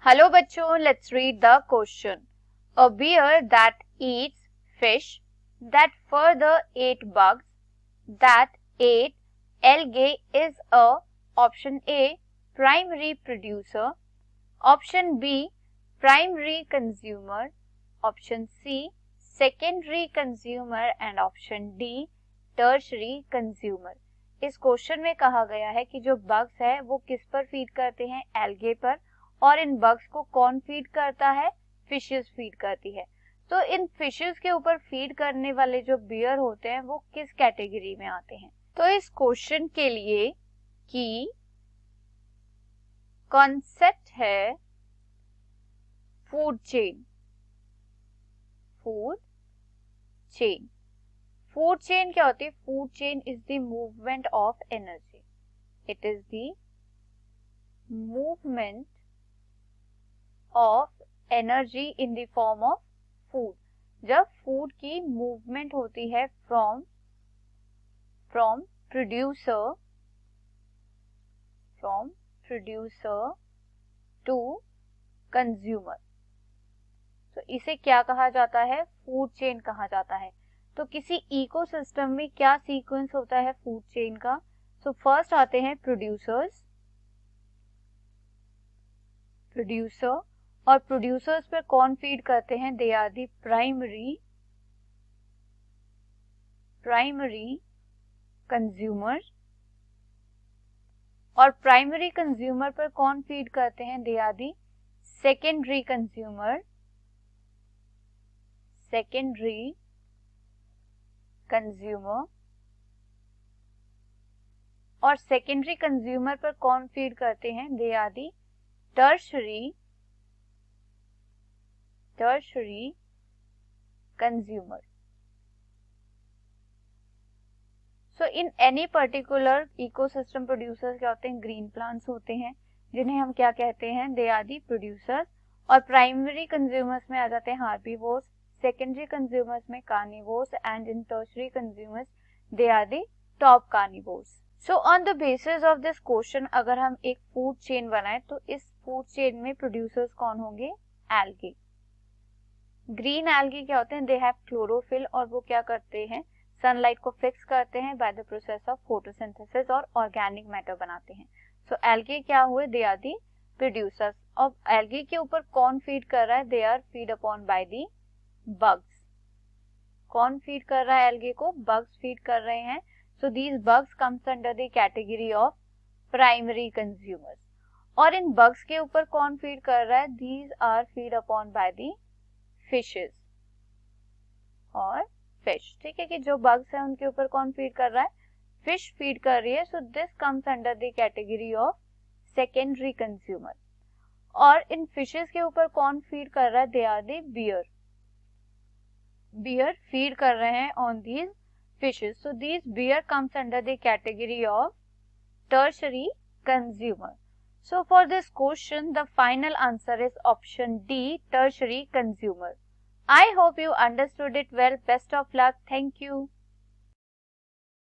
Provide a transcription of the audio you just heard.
Hello बच्चों, let's read the question. A bear that eats fish that further ate bugs that ate algae is a option A primary producer, option B primary consumer, option C secondary consumer and option D tertiary consumer. इस question में कहा गया है कि जो bugs है वो किस पर फीड करते हैं, एल्गे पर, और इन बग्स को कौन फीड करता है, फिशेस फीड करती है. तो इन फिशेस के ऊपर फीड करने वाले जो बियर होते हैं वो किस कैटेगरी में आते हैं. तो इस क्वेश्चन के लिए की कॉन्सेप्ट है food chain. Food chain food chain क्या होती है? Food chain is the movement of energy. It is the movement of energy in the form of food. जब फूड की मूवमेंट होती है फ्रॉम प्रोड्यूसर टू कंज्यूमर, तो इसे क्या कहा जाता है? फूड चेन कहा जाता है. तो किसी इकोसिस्टम में क्या सीक्वेंस होता है फूड चेन का? सो फर्स्ट आते हैं प्रोड्यूसर, और प्रोड्यूसर्स पर कौन फीड करते हैं? They are the primary consumer. और प्राइमरी कंज्यूमर पर कौन फीड करते हैं? They are the secondary consumer. और सेकेंडरी कंज्यूमर पर कौन फीड करते हैं? They are the tertiary consumer. So in any particular ecosystem producers क्या होते हैं? ग्रीन प्लांट्स होते हैं, जिन्हें हम क्या कहते हैं? They are the producers. और प्राइमरी कंज्यूमर्स में आ जाते हैं हार्बीवोर्स, सेकेंडरी कंज्यूमर्स में carnivores, and in tertiary consumers they are the top carnivores. So on the basis of this question अगर हम एक फूड चेन बनाए तो इस फूड चेन में प्रोड्यूसर्स कौन होंगे? एल्गे. ग्रीन एल्गे क्या होते हैं? दे हैव क्लोरोफिल, और वो क्या करते हैं? सनलाइट को फिक्स करते हैं by the process of photosynthesis और ऑर्गेनिक मैटर बनाते हैं. सो एल्गे क्या हुए? They are the producers. अब एल्गे के ऊपर कौन फीड कर रहा है? They are feed upon by the bugs. कौन फीड कर रहा है एल्गे को? बग्स फीड कर रहे हैं. So these bugs comes under the category of primary consumers. और इन बग्स के ऊपर कौन फीड कर रहा है? These are feed upon by the fishes और फिश. ठीक है, कि जो बग्स है उनके ऊपर कौन फीड कर रहा है? फिश फीड कर रही है. So this comes under the category of secondary consumer. और इन फिशेस के ऊपर कौन फीड कर रहा है? They are the bear feed कर रहे हैं on these fishes. So these beer comes under the category of tertiary consumer. So for this question, the final answer is option D, tertiary consumer. I hope you understood it well. Best of luck. Thank you.